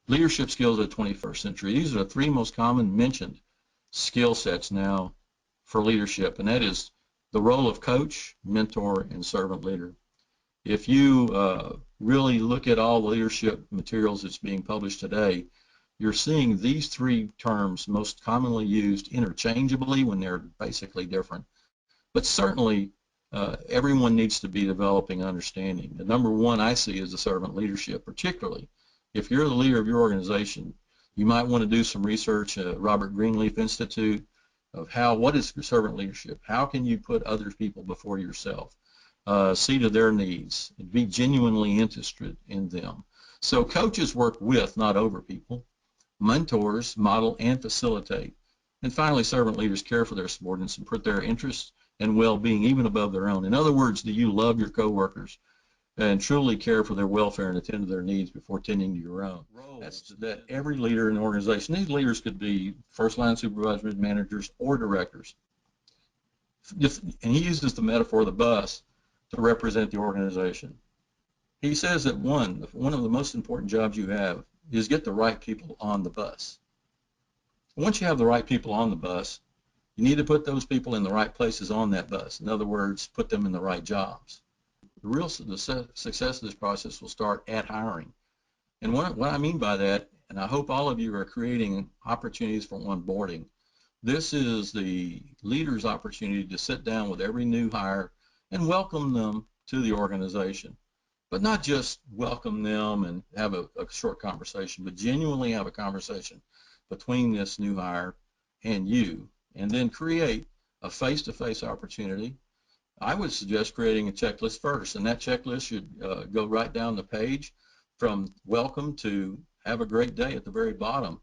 Leadership skills of the 21st century. These are the three most common mentioned skill sets now for leadership, and that is the role of coach, mentor, and servant leader. If you really look at all the leadership materials that's being published today, you're seeing these three terms most commonly used interchangeably when they're basically different. But certainly, everyone needs to be developing understanding. The number one I see is the servant leadership, particularly if you're the leader of your organization. You might want to do some research at Robert Greenleaf Institute of what is servant leadership? How can you put other people before yourself? See to their needs and be genuinely interested in them. So coaches work with, not over people. Mentors model and facilitate. And finally, servant leaders care for their subordinates and put their interests and well-being even above their own. In other words, do you love your coworkers and truly care for their welfare and attend to their needs before tending to your own? That's that every leader in an organization, these leaders could be first-line supervisors, managers, or directors. And he uses the metaphor of the bus to represent the organization. He says that one of the most important jobs you have is get the right people on the bus. Once you have the right people on the bus, you need to put those people in the right places on that bus. In other words, put them in the right jobs. The success of this process will start at hiring. And what I mean by that, and I hope all of you are creating opportunities for onboarding, this is the leader's opportunity to sit down with every new hire and welcome them to the organization. But not just welcome them and have a short conversation, but genuinely have a conversation between this new hire and you, and then create a face-to-face opportunity. I would suggest creating a checklist first, and that checklist should go right down the page from welcome to have a great day at the very bottom.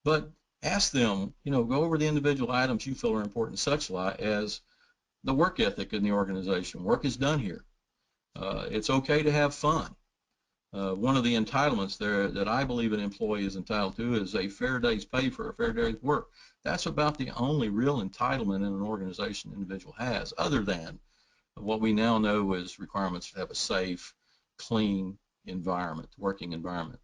But ask them, go over the individual items you feel are important, such as the work ethic in the organization. Work is done here. It's okay to have fun. One of the entitlements there that I believe an employee is entitled to is a fair day's pay for a fair day's work. That's about the only real entitlement in an organization an individual has, other than what we now know is requirements to have a safe, clean environment, working environment.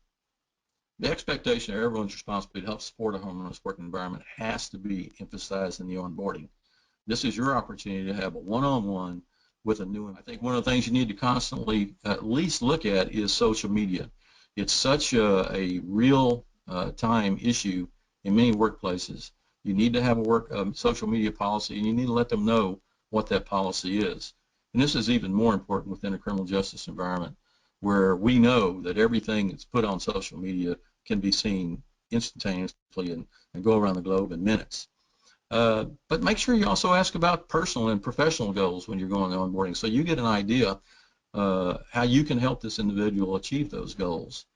The expectation of everyone's responsibility to help support a harmonious working environment has to be emphasized in the onboarding. This is your opportunity to have a one-on-one with a new one. I think one of the things you need to constantly at least look at is social media. It's such a real time issue in many workplaces. You need to have a social media policy, and you need to let them know what that policy is. And this is even more important within a criminal justice environment, where we know that everything that's put on social media can be seen instantaneously and go around the globe in minutes. But make sure you also ask about personal and professional goals when you're going on onboarding, so you get an idea how you can help this individual achieve those goals,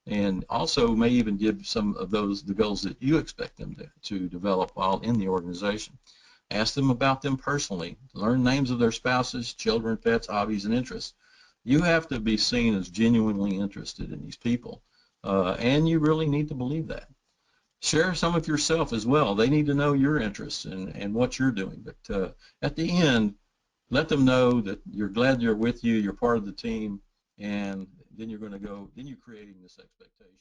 and also may even give some of the goals that you expect them to develop while in the organization. Ask them about them personally. Learn names of their spouses, children, pets, hobbies, and interests. You have to be seen as genuinely interested in these people, and you really need to believe that. Share some of yourself as well. They need to know your interests and what you're doing. But at the end, let them know that you're glad they're with you, you're part of the team, and then you're going to go, then you're creating this expectation.